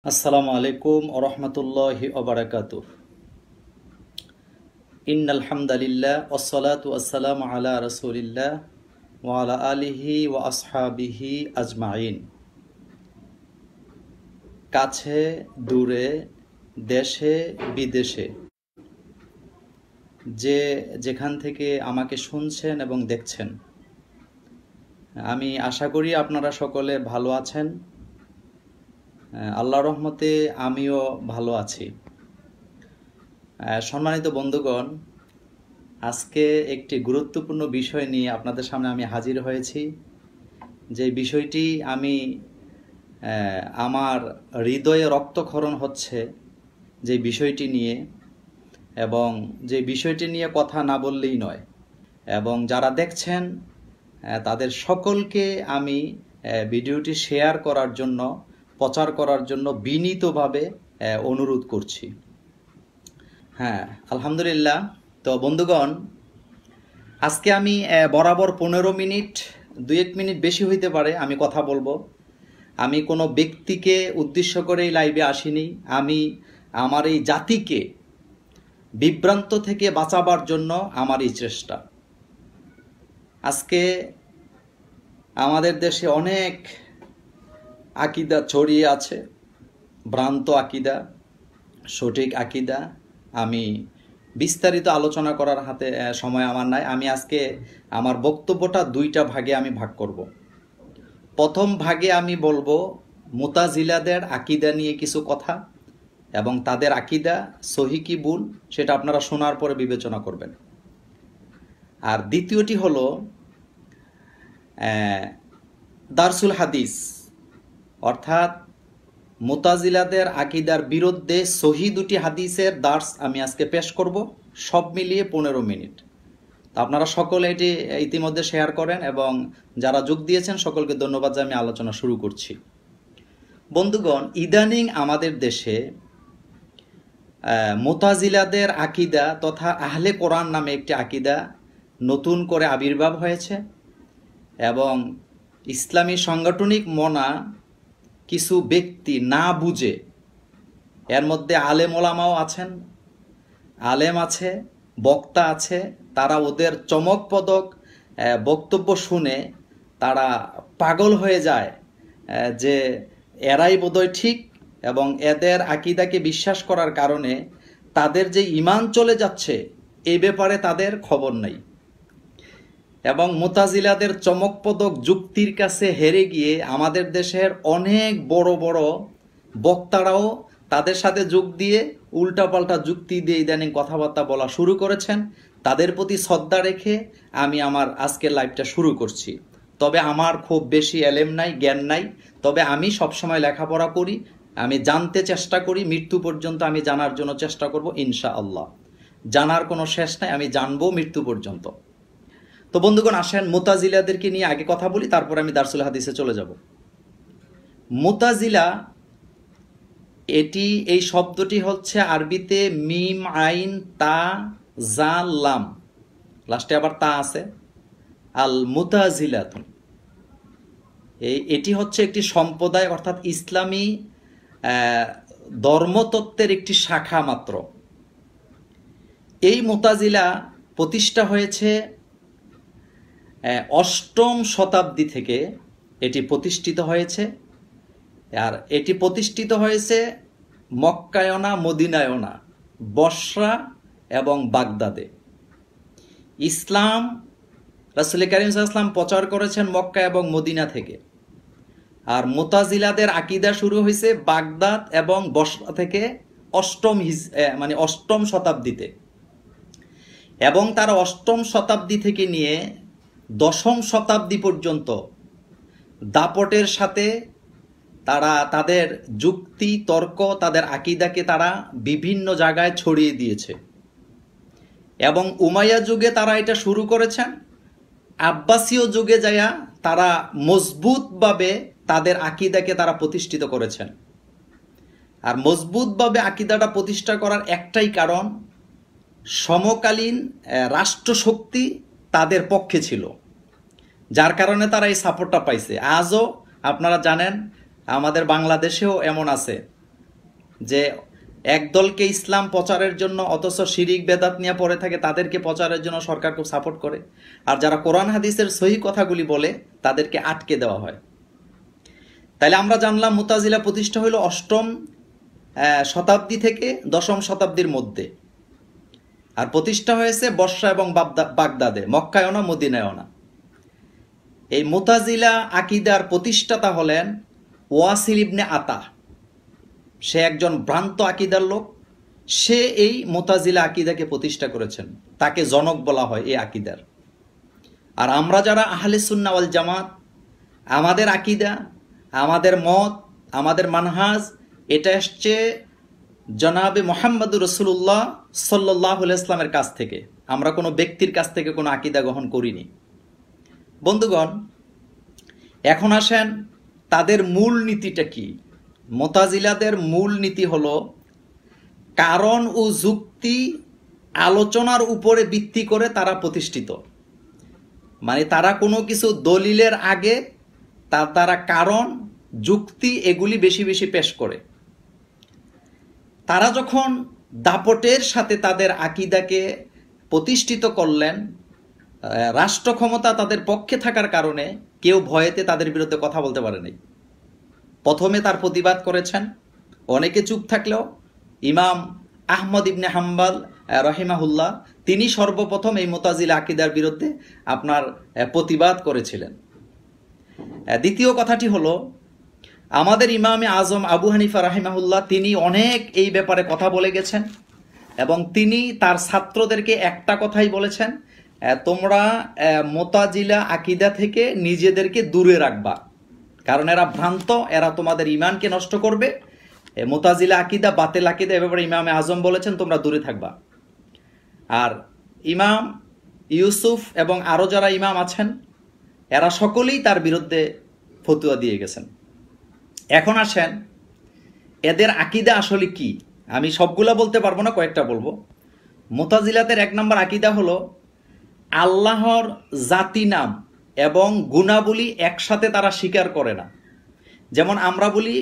আসসালামু আলাইকুম ওয়া রাহমাতুল্লাহি ওয়া বারাকাতুহু। ইন্নাল হামদালিল্লাহ ওয়াসসালাতু ওয়াসসালামু আলা রাসূলিল্লাহ ওয়া আলা আলিহি ওয়া আসহাবিহি আজমাইন। কাছে দূরে, দেশে বিদেশে যেখান থেকে আমাকে শুনছেন এবং দেখছেন, আমি আশা করি আপনারা সকলে ভালো আছেন। আল্লাহর রহমতে আমিও ভালো আছি। সম্মানিত বন্ধুগণ, আজকে একটি গুরুত্বপূর্ণ বিষয় নিয়ে আপনাদের সামনে আমি হাজির হয়েছি। যে বিষয়টি আমি আমার হৃদয়ে রক্তক্ষরণ হচ্ছে যে বিষয়টি নিয়ে, এবং যে বিষয়টি নিয়ে কথা না বললেই নয়। এবং যারা দেখছেন তাদের সকলকে আমি ভিডিওটি শেয়ার করার জন্য, প্রচার করার জন্য বিনীতভাবে অনুরোধ করছি। হ্যাঁ, আলহামদুলিল্লাহ। তো বন্ধুগণ, আজকে আমি বরাবর 15 মিনিট, 2-1 মিনিট বেশি হইতে পারে আমি কথা বলবো। আমি কোনো ব্যক্তিকে উদ্দেশ্য করে এই লাইভে আসিনি। আমি আমার এই জাতিকে বিভ্রান্ত থেকে বাঁচাবার জন্য আমার এই চেষ্টা। আজকে আমাদের দেশে অনেক আকীদা ছড়িয়ে আছে, ভ্রান্ত আকীদা, সঠিক আকীদা। আমি বিস্তারিত আলোচনা করার হাতে সময় আমার নাই। আমি আজকে আমার বক্তব্যটা 2টা ভাগে আমি ভাগ করব। প্রথম ভাগে আমি বলবো মুতাজিলাদের আকীদা নিয়ে কিছু কথা, এবং তাদের আকীদা সহি কি ভুল সেটা আপনারা শোনার পরে বিবেচনা করবেন। আর দ্বিতীয়টি হলো দারসুল হাদিস, অর্থাৎ মুতাজিলাদের আকীদার বিরুদ্ধে সহি 2টি হাদিসের দার্স আমি আজকে পেশ করব, সব মিলিয়ে 15 মিনিট। তো আপনারা সকলে এটি ইতিমধ্যে শেয়ার করেন, এবং যারা যোগ দিয়েছেন সকলকে ধন্যবাদ জানিয়ে আমি আলোচনা শুরু করছি। বন্ধুগণ, ইদানিং আমাদের দেশে মুতাজিলাদের আকীদা তথা আহলে কোরআন নামে একটি আকীদা নতুন করে আবির্ভাব হয়েছে, এবং ইসলামী সাংগঠনিক মনা কিছু ব্যক্তি না বুঝে, এর মধ্যে আলেম ওলামাও আছেন, আলেম আছে, বক্তা আছে, তারা ওদের চমকপ্রদক বক্তব্য শুনে তারা পাগল হয়ে যায় যে এরাই বোধহয় ঠিক, এবং এদের আকীদাকে বিশ্বাস করার কারণে তাদের যে ঈমান চলে যাচ্ছে এই ব্যাপারে তাদের খবর নাই। এবং মুতাজিলাদের চমকপ্রদক যুক্তির কাছে হেরে গিয়ে আমাদের দেশের অনেক বড় বড় বক্তারাও তাদের সাথে যোগ দিয়ে উল্টাপাল্টা যুক্তি দিয়ে ইদানিং কথাবার্তা বলা শুরু করেছেন। তাদের প্রতি শ্রদ্ধা রেখে আমি আমার আজকের লাইভটা শুরু করছি। তবে আমার খুব বেশি এলেম নাই, জ্ঞান নাই, তবে আমি সবসময় লেখাপড়া করি, আমি জানতে চেষ্টা করি, মৃত্যু পর্যন্ত আমি জানার জন্য চেষ্টা করব ইনশাআল্লাহ। জানার কোনো শেষ নাই, আমি জানবো মৃত্যু পর্যন্ত। তো বন্ধুগণ, আসেন মুতাজিলাদেরকে নিয়ে আগে কথা বলি, তারপর আমি দারসুল হাদিসে চলে যাব। মুতাজিলা এই শব্দটি হচ্ছে আরবিতে মিম আইন তা জাল লাম, লাস্টে আবার তা আছে, আল মুতাজিলাতুন। এটি হচ্ছে একটি সম্প্রদায়, অর্থাৎ ইসলামী ধর্মতত্ত্বের একটি শাখা মাত্র। এই মুতাজিলা প্রতিষ্ঠা হয়েছে 8ম শতাব্দী থেকে এটি প্রতিষ্ঠিত হয়েছে। আর এটি প্রতিষ্ঠিত হয়েছে মক্কায়না, মদিনায়না, বসরা এবং বাগদাদে। ইসলাম রাসূল করিম সাল্লাল্লাহু আলাইহি ওয়াসাল্লাম প্রচার করেছেন মক্কা এবং মদিনা থেকে। আর মুতাজিলাদের আকীদা শুরু হয়েছে বাগদাদ এবং বসরা থেকে 8ম শতাব্দীতে, এবং তারা 8ম শতাব্দী থেকে নিয়ে 10ম শতাব্দী পর্যন্ত দাপটের সাথে তারা তাদের যুক্তি তর্ক, তাদের আকীদাকে তারা বিভিন্ন জায়গায় ছড়িয়ে দিয়েছে। এবং উমাইয়া যুগে তারা এটা শুরু করেছেন, আব্বাসীয় যুগে যায়া তারা মজবুতভাবে তাদের আকীদাকে তারা প্রতিষ্ঠিত করেছেন। আর মজবুতভাবে আকীদাটা প্রতিষ্ঠা করার একটাই কারণ, সমকালীন রাষ্ট্রশক্তি তাদের পক্ষে ছিল, যার কারণে তারা এই সাপোর্টটা পাইছে। আজও আপনারা জানেন আমাদের বাংলাদেশেও এমন আছে যে একদলকে ইসলাম প্রচারের জন্য অথচ শিরিক বেদাত নিয়ে পড়ে থাকে তাদেরকে প্রচারের জন্য সরকার খুব সাপোর্ট করে, আর যারা কোরআন হাদিসের সহি কথাগুলি বলে তাদেরকে আটকে দেওয়া হয়। তাইলে আমরা জানলাম মুতাজিলা প্রতিষ্ঠা হইল 8ম শতাব্দী থেকে 10ম শতাব্দীর মধ্যে, আর প্রতিষ্ঠা হয়েছে বসরা এবং বাগদাদে, মক্কায়ও না মদিনায়ও না। এই মুতাজিলা আকিদার প্রতিষ্ঠাতা হলেন ওয়াসিল ইবনে আতা। সে একজন ভ্রান্ত আকিদার লোক, সে এই মুতাজিলা আকিদাকে প্রতিষ্ঠা করেছেন, তাকে জনক বলা হয় এই আকিদার। আর আমরা যারা আহলে সুন্নাহ ওয়াল জামাত, আমাদের আকিদা, আমাদের মত, আমাদের মানহাজ এটা আসছে জনাবে মুহাম্মদুর রাসূলুল্লাহ সাল্লাল্লাহু আলাইহি ওয়াসাল্লামের কাছ থেকে। আমরা কোনো ব্যক্তির কাছ থেকে কোনো আকিদা গ্রহণ করিনি। বন্ধুগণ, এখন আসেন তাদের মূল নীতিটা কি। মুতাজিলাদের মূল নীতি হলো কারণ ও যুক্তি আলোচনার উপরে ভিত্তি করে তারা প্রতিষ্ঠিত। মানে তারা কোনো কিছু দলিলের আগে তারা কারণ যুক্তি এগুলি বেশি বেশি পেশ করে। তারা যখন দাপটের সাথে তাদের আকিদাকে প্রতিষ্ঠিত করলেন, রাষ্ট্র ক্ষমতা তাদের পক্ষে থাকার কারণে কেউ ভয়েতে তাদের বিরুদ্ধে কথা বলতে পারে নাই। প্রথমে তার প্রতিবাদ করেছেন, অনেকে চুপ থাকলেও ইমাম আহমদ ইবনে হাম্বল রহিমাহুল্লাহ তিনি সর্বপ্রথম এই মুতাজিলা আকিদার বিরুদ্ধে আপনার প্রতিবাদ করেছিলেন। দ্বিতীয় কথাটি হলো আমাদের ইমামে আজম আবু হানিফা রাহিমাহুল্লাহ তিনি অনেক এই ব্যাপারে কথা বলে গেছেন এবং তিনি তার ছাত্রদেরকে একটা কথাই বলেছেন, তোমরা মুতাজিলা আকিদা থেকে নিজেদেরকে দূরে রাখবা, কারণ এরা ভ্রান্ত, এরা তোমাদের ইমানকে নষ্ট করবে। মুতাজিলা আকিদা বাতিল আকিদা, এ ব্যাপারে ইমামে আজম বলেছেন তোমরা দূরে থাকবা। আর ইমাম ইউসুফ এবং আরও যারা ইমাম আছেন এরা সকলেই তার বিরুদ্ধে ফতোয়া দিয়ে গেছেন। এখন আসেন এদের আকিদা আসলে কি। আমি সবগুলা বলতে পারবো না, কয়েকটা বলবো। মুতাজিলাতের 1 নম্বর আকিদা হলো আল্লাহর জাতি নাম এবং গুণাবলী একসাথে তারা স্বীকার করে না। যেমন আমরা বলি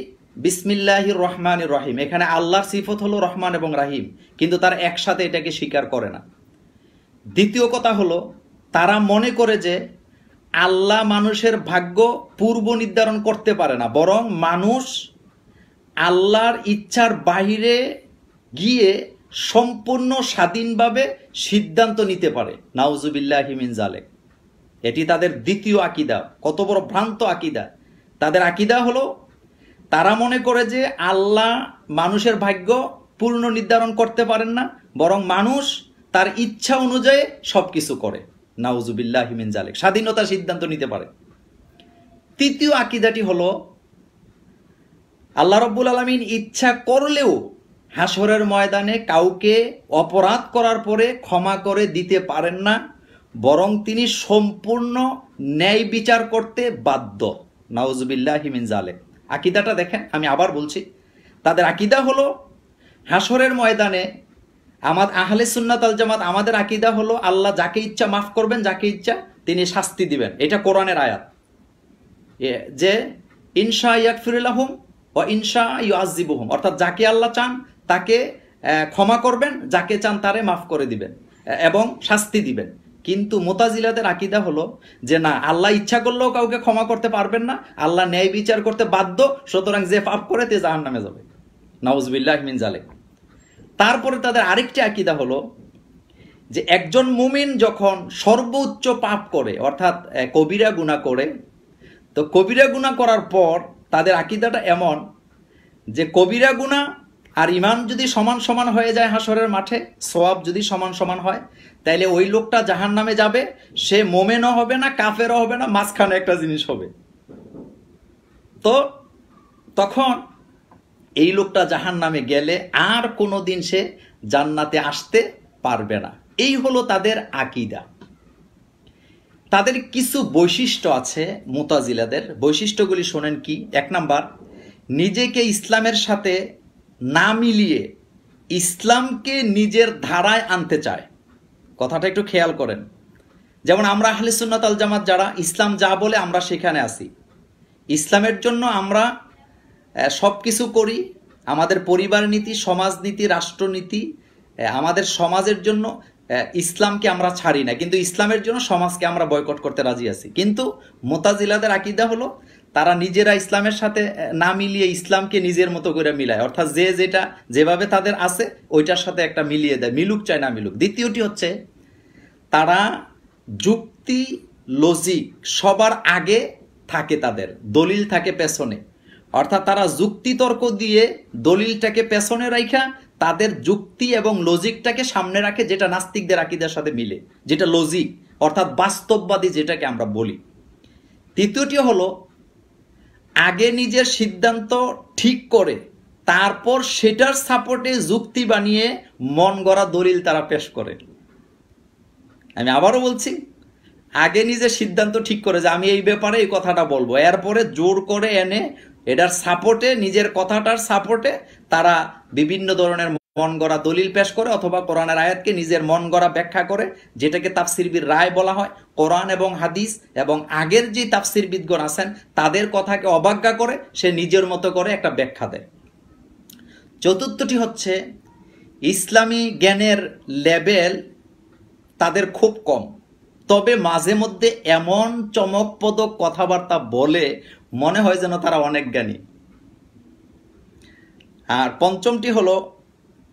বিসমিল্লাহির রহমানির রহিম, এখানে আল্লাহর সিফত হলো রহমান এবং রাহিম, কিন্তু তারা একসাথে এটাকে স্বীকার করে না। দ্বিতীয় কথা হলো তারা মনে করে যে আল্লাহ মানুষের ভাগ্য পূর্ব নির্ধারণ করতে পারে না, বরং মানুষ আল্লাহর ইচ্ছার বাইরে গিয়ে সম্পূর্ণ স্বাধীনভাবে সিদ্ধান্ত নিতে পারে। নাউজুবিল্লাহি মিন যালিক। এটি তাদের দ্বিতীয় আকিদা। কত বড় ভ্রান্ত আকিদা! তাদের আকিদা হলো তারা মনে করে যে আল্লাহ মানুষের ভাগ্য পূর্ণ নির্ধারণ করতে পারেন না, বরং মানুষ তার ইচ্ছা অনুযায়ী সবকিছু করে। নাউজুবিল্লাহি মিন যালিক। স্বাধীনতা সিদ্ধান্ত নিতে পারে। তৃতীয় আকিদাটি হলো আল্লাহ রাব্বুল আলামিন ইচ্ছা করলেও হাসরের ময়দানে কাউকে অপরাধ করার পরে ক্ষমা করে দিতে পারেন না, বরং তিনি সম্পূর্ণ ন্যায় বিচার করতে বাধ্য। নাউজুবিল্লাহি মিন যালিক। আকিদাটা দেখেন, আমি আবার বলছি, তাদের আকিদা হলো হাসরের ময়দানে আহলে সুন্নাত আল জামাত আমাদের আকিদা হলো আল্লাহ যাকে ইচ্ছা মাফ করবেন, যাকে ইচ্ছা তিনি শাস্তি দিবেন। এটা কোরআনের আয়াত যে ইনশা ইয়াগফির লাহুম ওয়া ইনশা ইউআযিবুহুম, অর্থাৎ যাকে আল্লাহ চান তাকে ক্ষমা করবেন, যাকে চান তারে মাফ করে দিবেন এবং শাস্তি দিবেন। কিন্তু মুতাজিলাদের আকিদা হলো যে না, আল্লাহ ইচ্ছা করলেও কাউকে ক্ষমা করতে পারবেন না, আল্লাহ ন্যায় বিচার করতে বাধ্য, সুতরাং যে পাপ করে তে জাহান্নামে যাবে। নাউজুবিল্লাহি মিন যালিক। তারপরে তাদের আরেকটি আকিদা হলো যে একজন মুমিন যখন সর্বোচ্চ পাপ করে, অর্থাৎ কবিরা গুনাহ করে, তো কবিরা গুনাহ করার পর তাদের আকিদাটা এমন যে কবিরা গুনাহ আর ইমান যদি সমান সমান হয়ে যায় হাসরের মাঠে, সওয়াব যদি সমান সমান হয়, তাইলে ওই লোকটা জাহান্নামে যাবে। সে মোমেনও হবে না, কাফেরও হবে না, মাঝখানে একটা জিনিস হবে। তো তখন এই লোকটা জাহান্নামে গেলে আর কোনোদিন সে জান্নাতে আসতে পারবে না। এই হলো তাদের আকিদা। তাদের কিছু বৈশিষ্ট্য আছে মুতাজিলাদের। বৈশিষ্ট্যগুলি শোনেন কি। 1 নাম্বার, নিজেকে ইসলামের সাথে না মিলিয়ে ইসলামকে নিজের ধারায় আনতে চায়। কথাটা একটু খেয়াল করেন। যেমন আমরা আহলে সুন্নাত আল জামাত যারা, ইসলাম যা বলে আমরা সেখানে আসি। ইসলামের জন্য আমরা সব কিছু করি, আমাদের পরিবার নীতি, সমাজনীতি, রাষ্ট্রনীতি, আমাদের সমাজের জন্য ইসলামকে আমরা ছাড়ি না, কিন্তু ইসলামের জন্য সমাজকে আমরা বয়কট করতে রাজি আছি। কিন্তু মুতাজিলাদের আকীদা হলো তারা নিজেরা ইসলামের সাথে না মিলিয়ে ইসলামকে নিজের মতো করে মিলায়, অর্থাৎ যে যেটা যেভাবে তাদের আছে ওইটার সাথে একটা মিলিয়ে দেয়, মিলুক চায় না মিলুক। দ্বিতীয়টি হচ্ছে তারা যুক্তি, লজিক সবার আগে থাকে, তাদের দলিল থাকে পেছনে, অর্থাৎ তারা যুক্তিতর্ক দিয়ে দলিলটাকে পেছনে রাখা তাদের যুক্তি এবং লজিকটাকে সামনে রাখে, যেটা নাস্তিকদের আকীদার সাথে মিলে, যেটা লজিক অর্থাৎ বাস্তববাদী যেটাকে আমরা বলি। তৃতীয়টি হলো আগে নিজের সিদ্ধান্ত ঠিক করে তারপর সেটার সাপোর্টে যুক্তি বানিয়ে মন গড়া দলিল তারা পেশ করে। আমি আবারও বলছি, আগে নিজের সিদ্ধান্ত ঠিক করে যে আমি এই ব্যাপারে এই কথাটা বলবো, এরপরে জোর করে এনে এটার সাপোর্টে, নিজের কথাটার সাপোর্টে তারা বিভিন্ন ধরনের মন গড়া দলিল পেশ করে, অথবা কোরআনের আয়াতকে নিজের মন গড়া ব্যাখ্যা করে, যেটাকে তাফসিরবিদ রায় বলা হয়। কোরআন এবং হাদিস এবং আগের যে তাফসিরবিদগণ আছেন তাদের কথাকে অবজ্ঞা করে সে নিজের মতো করে একটা ব্যাখ্যা দেয়। চতুর্থটি হচ্ছে ইসলামী জ্ঞানের লেভেল তাদের খুব কম, তবে মাঝে মধ্যে এমন চমকপ্রদ কথাবার্তা বলে মনে হয় যেন তারা অনেক জ্ঞানী। আর পঞ্চমটি হলো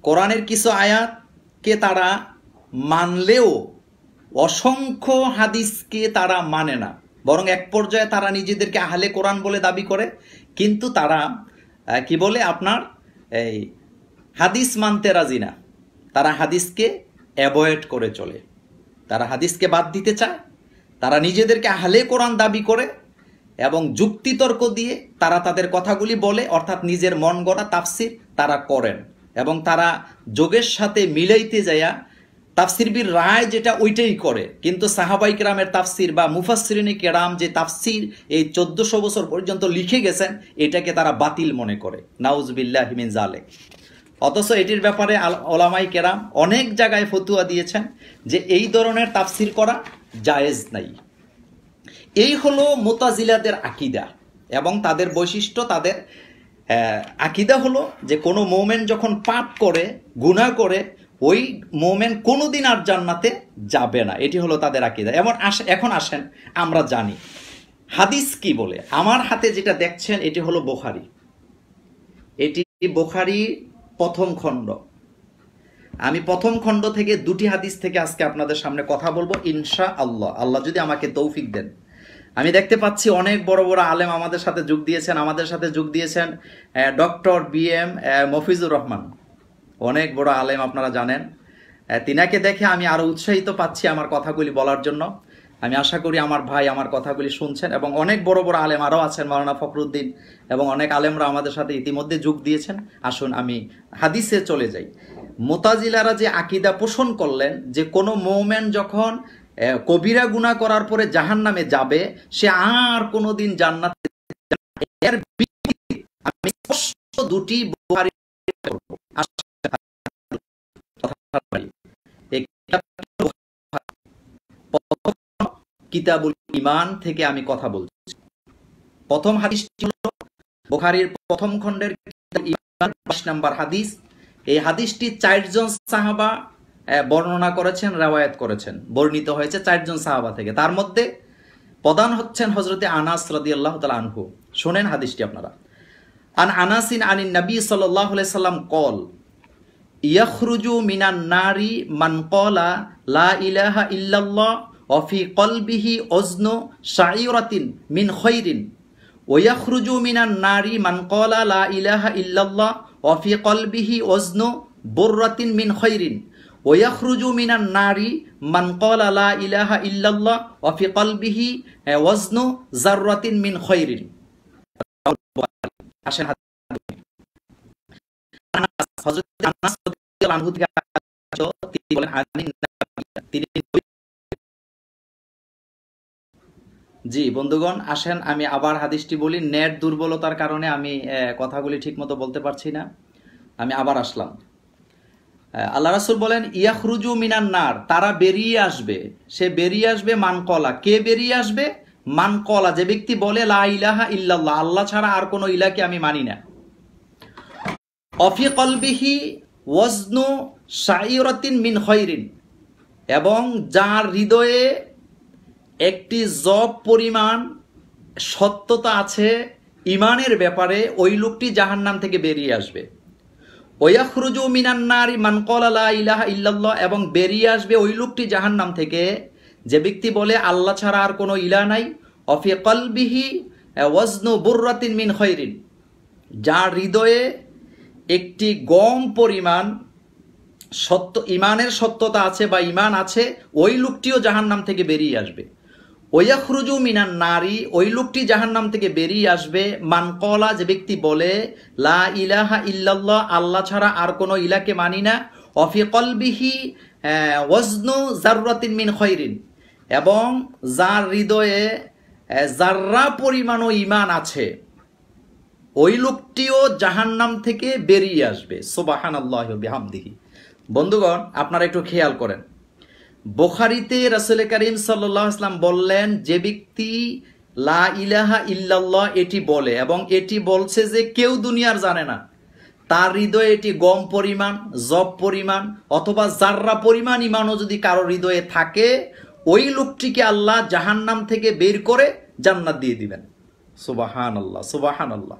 কোরআনের কিছু আয়াতকে তারা মানলেও অসংখ্য হাদিসকে তারা মানে না, বরং এক পর্যায়ে তারা নিজেদেরকে আহলে কোরআন বলে দাবি করে, কিন্তু তারা কি বলে আপনার এই হাদিস মানতে রাজি না, তারা হাদিসকে অ্যাভয়েড করে চলে, তারা হাদিসকে বাদ দিতে চায়, তারা নিজেদেরকে আহলে কোরআন দাবি করে এবং যুক্তিতর্ক দিয়ে তারা তাদের কথাগুলি বলে, অর্থাৎ নিজের মন গড়া তাফসির তারা করেন এবং তারা যোগের সাথে মিলাইতে যায়া তাফসিরবির রায় যেটা ওইটাই করে, কিন্তু সাহাবাই কেরামের তাফসির বা মুফাসসিরিনে কেরাম যে তাফসির এই 1400 বছর পর্যন্ত লিখে গেছেন এটাকে তারা বাতিল মনে করে। নাউজুবিল্লাহি মিন যালিক। অথচ এটির ব্যাপারে ওলামাই কেরাম অনেক জায়গায় ফতুয়া দিয়েছেন যে এই ধরনের তাফসির করা জায়েজ নাই। এই হলো মুতাজিলাদের আকীদা এবং তাদের বৈশিষ্ট্য। তাদের আকীদা হলো যে কোনো মোমেন যখন পাপ করে, গুনাহ করে, ওই মোমেন কোনোদিন আর জান্নাতে যাবে না, এটি হলো তাদের আকীদা। এখন আসেন আমরা জানি হাদিস কি বলে। আমার হাতে যেটা দেখছেন এটি হলো বুখারী, এটি বুখারী প্রথম খণ্ড। আমি প্রথম খণ্ড থেকে দুটি হাদিস থেকে আজকে আপনাদের সামনে কথা বলবো ইনশাআল্লাহ, আল্লাহ যদি আমাকে তৌফিক দেন। আমি দেখতে পাচ্ছি অনেক বড় বড় আলেম আমাদের সাথে যোগ দিয়েছেন। আমাদের সাথে যোগ দিয়েছেন ডক্টর BM মফিজুর রহমান, অনেক বড় আলেম, আপনারা জানেন। তিনাকে দেখে আমি আরো উৎসাহিত পাচ্ছি আমার কথাগুলি বলার জন্য। আমি আশা করি আমার ভাই আমার কথাগুলি শুনছেন এবং অনেক বড় বড় আলেম আরও আছেন, মাওলানা ফখরুদ্দিন এবং অনেক আলেমরা আমাদের সাথে ইতিমধ্যে যোগ দিয়েছেন। আসুন আমি হাদিসে চলে যাই। মুতাজিলারা যে আকীদা পোষণ করলেন যে কোনো মুমিন যখন কবিরা গুনাহ করার পরে জাহান্নামে যাবে সে আর কোনোদিন জান্নাতে যাবে না, এর বিপরীতে আমি স্পষ্ট দুটি বুখারী করব। কিতাবুল ঈমান থেকে আমি কথা বলছি। প্রথম হাদিসটি হলো বুখারীর প্রথম খণ্ডের কিতাবুল ঈমান 22 নম্বর হাদিস। এই হাদিসটি 4 জন সাহাবা বর্ণনা করেছেন, রওয়ায়াত করেছেন, বর্ণিত হয়েছে 4 জন সাহাবা থেকে। তার মধ্যে প্রধান হচ্ছেন হযরতে আনাস রাদিয়াল্লাহু তাআলা আনহু। শুনেন হাদিসটি আপনারা। আন আনাসিন আনিন নবী সাল্লাল্লাহু আলাইহি সাল্লাম কল ইয়াখরুজু মিনান নারি মান ক্বালা লা ইলাহা ইল্লাল্লাহ ওয়া ফি কলবিহি ওজনু শাইরাতিন মিন খায়রিন ওয়া ইয়াখরুজু মিনান নারি মান ক্বালা লা ইলাহা ইল্লাল্লাহ ওয়া ফি কলবিহি ওজনু বুররাতিন মিন খায়রিন ওয়া ইয়াখরুজু মিনান নারি মান ক্বালা লা ইলাহা ইল্লাল্লাহ ওয়া ফি কলবিহি ওজনু যাররাতিন মিন খায়রিন। আসেন হযরত আনাস রাদিয়াল্লাহু আনহু থেকে তিনি বলেন তিনি জি বন্ধুগণ আসেন আমি আবার হাদিসটি বলি। নেট দুর্বলতার কারণে আমি কথাগুলি ঠিকমতো বলতে পারছি না, আমি আবার আসলাম। আল্লাহ রাসূল বলেন ইয়াখরুজু মিনান নার, তারা বেরিয়ে আসবে। সে বেরিয়ে আসবে মানকলা, কে বেরিয়ে আসবে? মানকলা, যে ব্যক্তি বলে লা ইলাহা ইল্লাল্লাহ, আল্লাহ ছাড়া আর কোনো ইলাহকে আমি মানি না। অফি কলবিহি ওয়াজনু শাইরাতিন মিন খৈরিন, এবং যার হৃদয়ে একটি জব পরিমাণ সত্যতা আছে ইমানের ব্যাপারে, ওই লোকটি জাহান্নাম থেকে বেরিয়ে আসবে। ওয়াখরুজু মিনান নারি মান ক্বালা লা ইলাহা ইল্লাল্লাহ, এবং বেরিয়ে আসবে ওই লোকটি জাহান্নাম থেকে যে ব্যক্তি বলে আল্লাহ ছাড়া আর কোনো ইলাহ নাই। অফি কলবিহি ওয়াজনু বুররাতিন মিন খৈরিন, যার হৃদয়ে একটি গম পরিমাণ সত্য ইমানের সত্যতা আছে বা ইমান আছে, ওই লোকটিও জাহান্নাম থেকে বেরিয়ে আসবে। ওয়াখরুজু মিনান নারি, ওই লোকটি জাহান্নাম থেকে বেরিয়ে আসবে মান ক্বালা, যে ব্যক্তি বলে লা ইলাহা ইল্লাল্লাহ, আল্লাহ ছাড়া আর কোনো ইলাহকে মানি না। অফি কলবিহি ওয়াজনু যাররাতিন মিন খৈরিন, এবং যার হৃদয়ে যাররা পরিমাণও ইমান আছে, ওই লোকটিও জাহান্নাম থেকে বেরিয়ে আসবে। সুবহানাল্লাহি ওয়া বিহামদিহি। বন্ধুগণ, আপনারা একটু খেয়াল করেন, বুখারীতে রাসূল করিম সাল্লাল্লাহু আলাইহি ওয়াসাল্লাম বললেন, যে ব্যক্তি লা ইলাহা ইল্লাল্লাহ এটি বলে এবং এটি বলছে যে কেউ দুনিয়ার জানে না, তার হৃদয়ে এটি গম পরিমাণ, জব পরিমাণ অথবা জাররা পরিমাণ ইমানও যদি কারো হৃদয়ে থাকে, ওই লোকটিকে আল্লাহ জাহান্নাম থেকে বের করে জান্নাত দিয়ে দিবেন। সুবহানাল্লাহ, সুবহানাল্লাহ।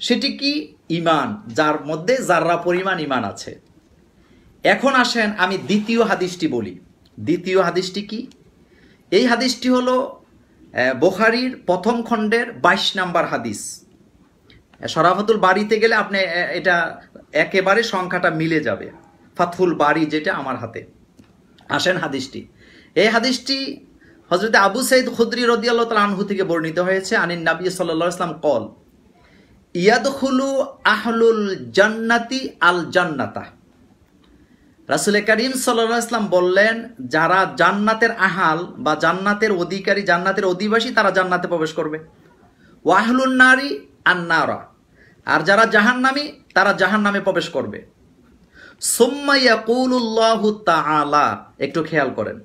সেটি কি? ইমান, যার মধ্যে জাররা পরিমাণ ইমান আছে। এখন আসেন আমি দ্বিতীয় হাদিসটি বলি। দ্বিতীয় হাদিসটি কি? এই হাদিসটি হলো বুখারীর প্রথম খণ্ডের 22 নম্বর হাদিস। শরাফতুল বাড়িতে গেলে আপনি এটা একেবারে সংখ্যাটা মিলে যাবে, ফাতহুল বাড়ি যেটা আমার হাতে। আসেন হাদিসটি। এই হাদিসটি হযরত আবু সাঈদ খুদরি রাদিয়াল্লাহু তাআলা আনহু থেকে বর্ণিত হয়েছে। আনিন নবী সাল্লাল্লাহু আলাইহি ওয়াসাল্লাম কল ইয়াদখুলু আহলুল জান্নাতি আল জান্নাতা। রাসূল করিম সাল্লাল্লাহু আলাইহি ওয়াসাল্লাম বললেন, যারা জান্নাতের আহাল বা জান্নাতের অধিকারী, জান্নাতের অধিবাসী, তারা জান্নাতে প্রবেশ করবে। ওয়া আহলুন নারি আন-নারা, আর যারা জাহান্নামী তারা জাহান্নামে প্রবেশ করবে। সুম্মা ইয়াকুলুল্লাহু তাআলা, একটু খেয়াল করেন,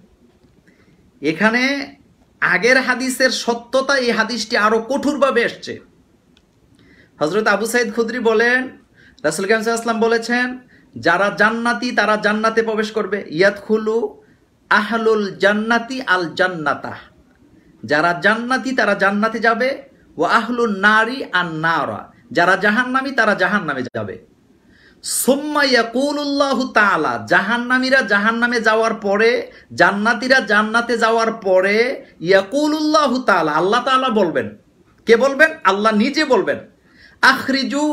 এখানে আগের হাদিসের সত্যতা এই হাদিসটি আরো কঠোরভাবে এসছে। হযরত আবু সাঈদ খুদরি বলেন, রাসূল করিম সাল্লাল্লাহু আলাইহি ওয়াসাল্লাম বলেছেন, যারা জান্নাতি তারা জান্নাতে প্রবেশ করবে। ইয়াদখুলু আহলুল জান্নাতি আল জান্নাতা, যারা জান্নাতি তারা জান্নাতে যাবে। ওয়া আহলুন নারি আন-নারা, যারা জাহান্নামী তারা জাহান্নামে যাবে। সুম্মা ইয়াকুলুল্লাহু তাআলা, জাহান্নামীরা জাহান্নামে যাওয়ার পরে, জান্নাতীরা জান্নাতে যাওয়ার পরে, ইয়াকুলুল্লাহু তাআলা, আল্লাহ তাআলা বলবেন। কে বলবেন? আল্লাহ নিজে বলবেন, আখরিজু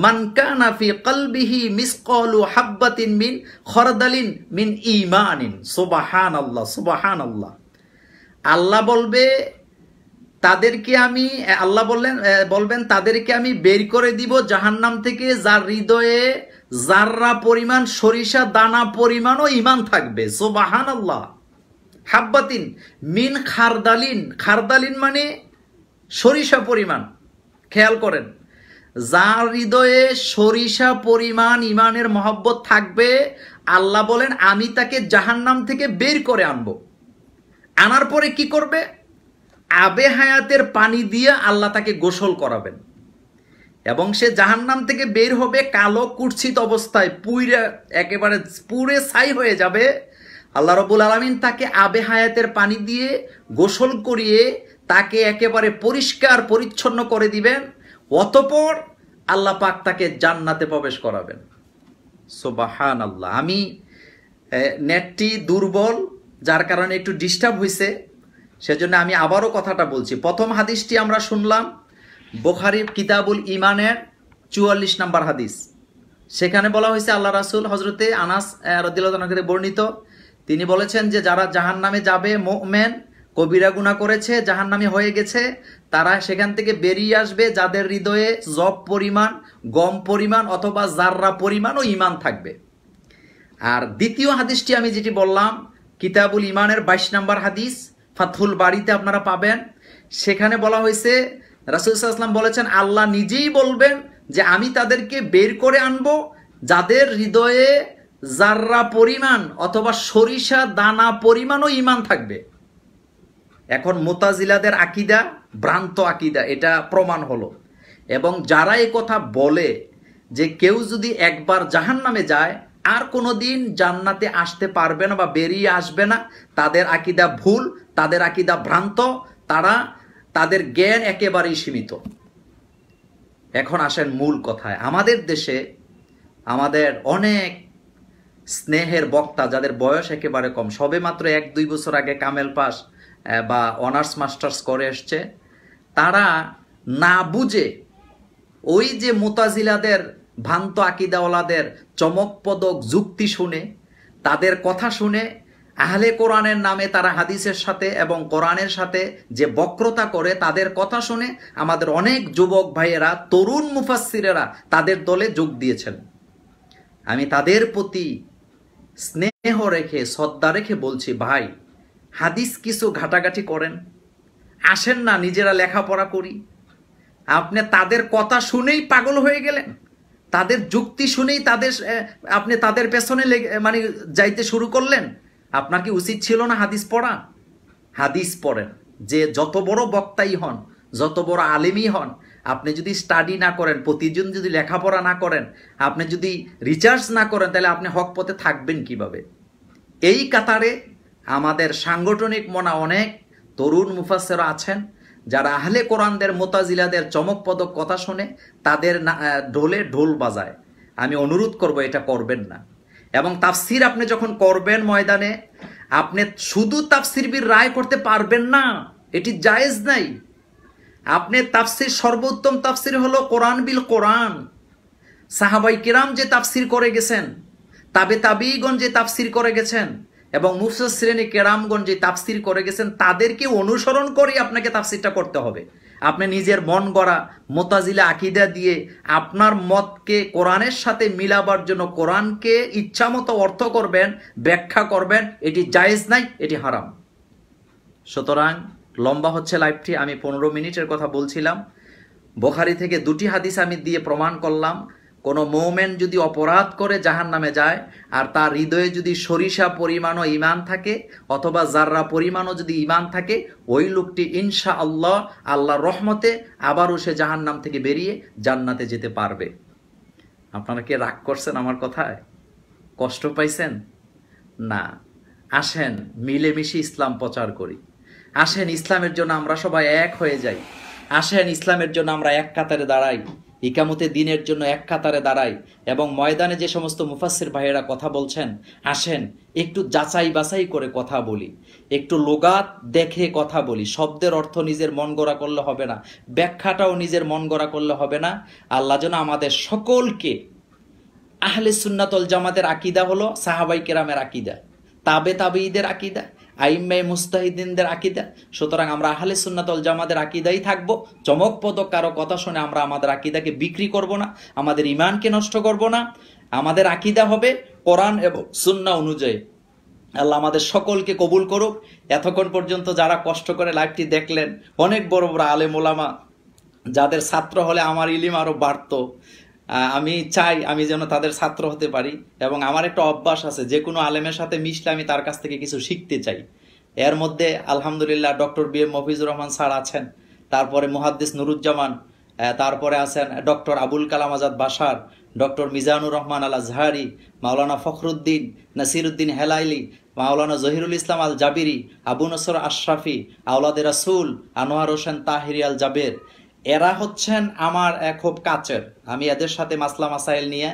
মান কানা ফি কলবিহি মিসকালু হাববাতিন মিন খরদালিন মিন ঈমানিন। সুবহানাল্লাহ, সুবহানাল্লাহ। আল্লাহ বলবে তাদেরকে আমি, আল্লাহ বলবেন তাদেরকে আমি বের করে দিব জাহান্নাম থেকে, যার হৃদয়ে জাররা পরিমাণ, সরিষা দানা পরিমাণও ঈমান থাকবে। সুবহানাল্লাহ। হাববাতিন মিন খারদালিন, খারদালিন মানে সরিষা পরিমাণ। খেয়াল করেন, যার হৃদয়ে সরিষা পরিমাণ ইমানের মহব্বত থাকবে, আল্লাহ বলেন আমি তাকে জাহান্নাম থেকে বের করে আনবো। আনার পরে কি করবে? আবে হায়াতের পানি দিয়ে আল্লাহ তাকে গোসল করাবেন এবং সে জাহান্নাম থেকে বের হবে কালো কুৎসিত অবস্থায়, একেবারে পুরে ছাই হয়ে যাবে। আল্লাহ রাব্বুল আলামিন তাকে আবে হায়াতের পানি দিয়ে গোসল করিয়ে তাকে একেবারে পরিষ্কার পরিচ্ছন্ন করে দিবেন। অতঃপর আল্লাহ পাক তাকে জান্নাতে প্রবেশ করাবেন। সুবহানাল্লাহ। আমি নেটটি দুর্বল, যার কারণে একটু ডিস্টার্ব হয়েছে, সেজন্য আমি আবারও কথাটা বলছি। প্রথম হাদিসটি আমরা শুনলাম বুখারী কিতাবুল ঈমানের 44 নম্বর হাদিস। সেখানে বলা হয়েছে, আল্লাহ রাসূল হযরতে আনাস রাদিয়াল্লাহু তাআলা থেকে বর্ণিত, তিনি বলেছেন যে যারা জাহান্নামে যাবে, মুমিন কবিরা গুনাহ করেছে, জাহান্নামী হয়ে গেছে, তারা সেখান থেকে বেরিয়ে আসবে যাদের হৃদয়ে জব পরিমাণ, গম পরিমাণ অথবা জাররা পরিমাণও ঈমান থাকবে। আর দ্বিতীয় হাদিসটি আমি যেটি বললাম, কিতাবুল ঈমানের 22 নম্বর হাদিস, ফাতহুল বাড়িতে আপনারা পাবেন। সেখানে বলা হয়েছে, রাসূল সাল্লাল্লাহু আলাইহি ওয়াসাল্লাম বলেছেন, আল্লাহ নিজেই বলবেন যে আমি তাদেরকে বের করে আনবো যাদের হৃদয়ে জাররা পরিমাণ অথবা সরিষা দানা পরিমাণও ঈমান থাকবে। এখন মুতাজিলাদের আকীদা ভ্রান্ত আকীদা, এটা প্রমাণ হলো। এবং যারা এই কথা বলে যে কেউ যদি একবার জাহান্নামে যায় আর কোনোদিন জান্নাতে আসতে পারবে না বা বেরিয়ে আসবে না, তাদের আকীদা ভুল, তাদের আকীদা ভ্রান্ত, তাদের জ্ঞান একেবারেই সীমিত। এখন আসেন মূল কথায়। আমাদের দেশে আমাদের অনেক স্নেহের বক্তা যাদের বয়স একেবারে কম, সবে মাত্র 1-2 বছর আগে কামেল পাস বা অনার্স মাস্টার্স করে এসছে, তারা না বুঝে ওই যে মুতাজিলাদের ভ্রান্ত আকীদাওয়ালাদের চমকপদক যুক্তি শুনে, তাদের কথা শুনে আহলে কোরআনের নামে তারা হাদিসের সাথে এবং কোরআনের সাথে যে বক্রতা করে, তাদের কথা শুনে আমাদের অনেক যুবক ভাইয়েরা, তরুণ মুফাসসিরেরা তাদের দলে যোগ দিয়েছেন। আমি তাদের প্রতি স্নেহ রেখে, শ্রদ্ধা রেখে বলছি, ভাই হাদিস কিছু ঘাটাঘাটি করেন, আসেন না নিজেরা লেখাপড়া করি। আপনি তাদের কথা শুনেই পাগল হয়ে গেলেন, তাদের যুক্তি শুনেই আপনি তাদের পেছনে মানে যাইতে শুরু করলেন। আপনার কি উচিত ছিল না হাদিস পড়া? হাদিস পড়েন। যে যত বড় বক্তাই হন, যত বড় আলেমই হন, আপনি যদি স্টাডি না করেন, প্রতিদিন যদি লেখাপড়া না করেন, আপনি যদি রিসার্চ না করেন, তাহলে আপনি হক পথে থাকবেন কিভাবে? এই কাতারে আমাদের সাংগঠনিক মনা অনেক তরুণ মুফাসসির আছেন যারা আহলে কোরআনদের মুতাজিলাদের চমকপদক কথা শুনে তাদের ঢোলে ঢোল বাজায়। আমি অনুরোধ করব এটা করবেন না। এবং তাফসির আপনি যখন করবেন ময়দানে, আপনি শুধু তাফসির বির রায় করতে পারবেন না, এটি জায়েজ নাই। আপনি তাফসির, সর্বোত্তম তাফসির হলো কোরআন বিল কোরআন। সাহাবাই কিরাম যে তাফসির করে গেছেন, তাবিঈগণ যে তাফসির করে গেছেন, এবং মুফাসসিরিনে কেরামগণ যে তাফসির করে গেছেন, তাদেরকে অনুসরণ করে আপনাকে তাফসিরটা করতে হবে। আপনি নিজের মন গড়া মুতাজিলা আকীদা দিয়ে আপনার মতকে কোরআনের সাথে মিলাবার জন্য কোরআনকে ইচ্ছামতো অর্থ করবেন, ব্যাখ্যা করবেন, এটি জায়েজ নাই, এটি হারাম। সুতরাং লম্বা হচ্ছে লাইভটি, আমি 15 মিনিটের কথা বলছিলাম। বুখারী থেকে 2টি হাদিস আমি দিয়ে প্রমাণ করলাম, কোনো মুমিন যদি অপরাধ করে জাহান্নামে যায় আর তার হৃদয়ে যদি সরিষা পরিমাণও ঈমান থাকে অথবা জাররা পরিমাণও যদি ঈমান থাকে, ওই লোকটি ইনশাআল্লাহ আল্লাহর রহমতে আবারও সে জাহান্নাম থেকে বেরিয়ে জান্নাতে যেতে পারবে। আপনারা কি রাগ করছেন আমার কথায়? কষ্ট পাইছেন? না, আসেন মিলেমিশে ইসলাম প্রচার করি। আসেন ইসলামের জন্য আমরা সবাই এক হয়ে যাই। আসেন ইসলামের জন্য আমরা এক কাতারে দাঁড়াই, ইকামতে দিনের জন্য এক কাতারে দাঁড়াই। এবং ময়দানে যে সমস্ত মুফাসসির ভাইয়েরা কথা বলছেন, আসেন একটু যাচাই বাছাই করে কথা বলি, একটু লুগাত দেখে কথা বলি। শব্দের অর্থ নিজের মন গড়া করলে হবে না, ব্যাখ্যাটাও নিজের মন গড়া করলে হবে না। আল্লাহ যেন আমাদের সকলকে, আহলে সুন্নাত ওয়াল জামাতের আকীদা হলো সাহাবাই কেরামের আকীদা, তাবেঈদের আকীদা, আইম্মায়ে মুজতাহিদিনদের আকীদা। সুতরাং আমরা আহলে সুন্নাত ওয়াল জামাতের আকীদাই থাকবো। চমকপদক কারো কথা শুনে আমরা আমাদের আকীদাকে বিক্রি করব না, আমাদের ঈমানকে নষ্ট করব না। আমাদের আকীদা হবে কোরআন এবং সুন্নাহ অনুযায়ী। আল্লাহ আমাদের সকলকে কবুল করুক। এতক্ষণ পর্যন্ত যারা কষ্ট করে লাইভটি দেখলেন, অনেক বড় বড় আলেম ওলামা, যাদের ছাত্র হলে আমার ইলম আরো বাড়তো, আমি চাই আমি যেন তাদের ছাত্র হতে পারি। এবং আমার একটা অভ্যাস আছে, যে কোনো আলেমের সাথে মিশলে আমি তার কাছ থেকে কিছু শিখতে চাই। এর মধ্যে আলহামদুলিল্লাহ doctor B M. Mofizur Rahman sir আছেন, তারপরে মুহাদ্দিস নুরুজ্জামান, তারপরে আছেন ডক্টর আবুল কালাম আজাদ বাশার, ডক্টর মিজানুর রহমান আল আজহারি, মাওলানা ফখরুদ্দিন নাসিরুদ্দিন হেলাইলি, মাওলানা জহিরুল ইসলাম আল জাবিরি, আবু নসর আশরাফি, আওলাদে রাসূল আনোয়ার হোসেন তাহিরি আল জাবের। এরা হচ্ছেন আমার খুব কাছের। আমি এদের সাথে মাসলা মাসাইল নিয়ে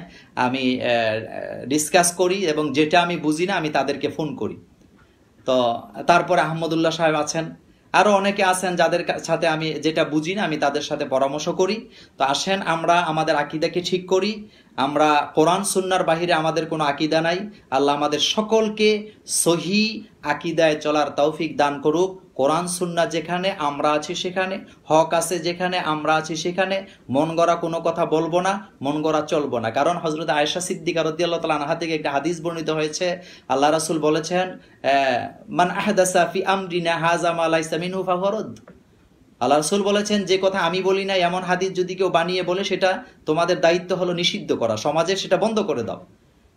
আমি ডিসকাস করি, এবং যেটা আমি বুঝি না আমি তাদেরকে ফোন করি। তো তারপরে আহমদুল্লাহ সাহেব আছেন, আরও অনেকে আছেন যাদের সাথে আমি যেটা বুঝি না আমি তাদের সাথে পরামর্শ করি। তো আসেন আমরা আমাদের আকীদাকে ঠিক করি। আমরা কোরআন সুন্নাহর বাহিরে আমাদের কোনো আকীদা নাই। আল্লাহ আমাদের সকলকে সহি আকীদায় চলার তৌফিক দান করুক। কোরআন সুন্নাহ যেখানে আমরা আছি সেখানে, হক আছে যেখানে আমরা আছি সেখানে, মন গড়া কোনো কথা বলবো না, মন গড়া চলবো না। কারণ হযরত আয়েশা সিদ্দিকা রাদিয়াল্লাহু তাআলা আনহা থেকে একটা হাদিস বর্ণিত হয়েছে, আল্লাহ রাসূল বলেছেন, মান আহদাসা ফি আমরিনা হাযা মা লাইসা মিনহু ফাহুয়া রাদ্দ। আল্লাহ রাসূল বলেছেন, যে কথা আমি বলি না এমন হাদিস যদি কেউ বানিয়ে বলে, সেটা তোমাদের দায়িত্ব হলো নিষিদ্ধ করা, সমাজে সেটা বন্ধ করে দাও।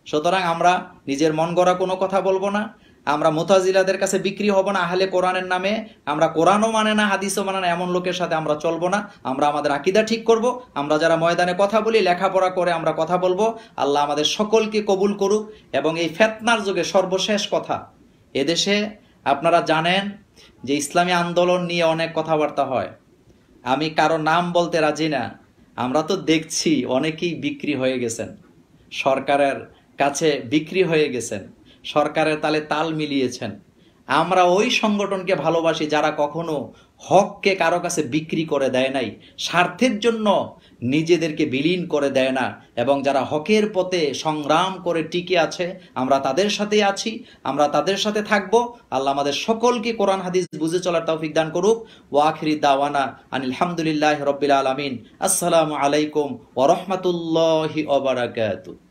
সুতরাং আমরা নিজের মন গড়া কোনো কথা বলবো না। আমরা মুতাজিলাদের কাছে বিক্রি হব না আহলে কোরআনের নামে। আমরা কোরআনও মানে না, হাদিসও মানে না, এমন লোকের সাথে আমরা চলবো না। আমরা আমাদের আকীদা ঠিক করব। আমরা যারা ময়দানে কথা বলি, লেখাপড়া করে আমরা কথা বলবো। আল্লাহ আমাদের সকলকে কবুল করুক। এবং এই ফিতনার যুগে সর্বশেষ কথা, এদেশে আপনারা জানেন যে ইসলামী আন্দোলন নিয়ে অনেক কথাবার্তা হয়। আমি কারো নাম বলতে রাজি না। আমরা তো দেখছি অনেকেই বিক্রি হয়ে গেছেন, সরকারের কাছে বিক্রি হয়ে গেছেন, সরকারের তালে তাল মিলিয়েছেন। আমরা ওই সংগঠনকে ভালোবাসি যারা কখনো হককে কারো কাছে বিক্রি করে দেয় নাই, স্বার্থের জন্য নিজেদেরকে বিলীন করে দেয় না, এবং যারা হকের পথে সংগ্রাম করে টিকে আছে, আমরা তাদের সাথে আছি, আমরা তাদের সাথে থাকব। আল্লাহ আমাদের সকলকে কোরআন হাদিস বুঝে চলার তৌফিক দান করুক। ওয়া আখিরি দাওয়ানা আনিল হামদুলিল্লাহি রাব্বিল আলামিন। আসসালামু আলাইকুম ওয়া রাহমাতুল্লাহি ওয়া বারাকাতুহু।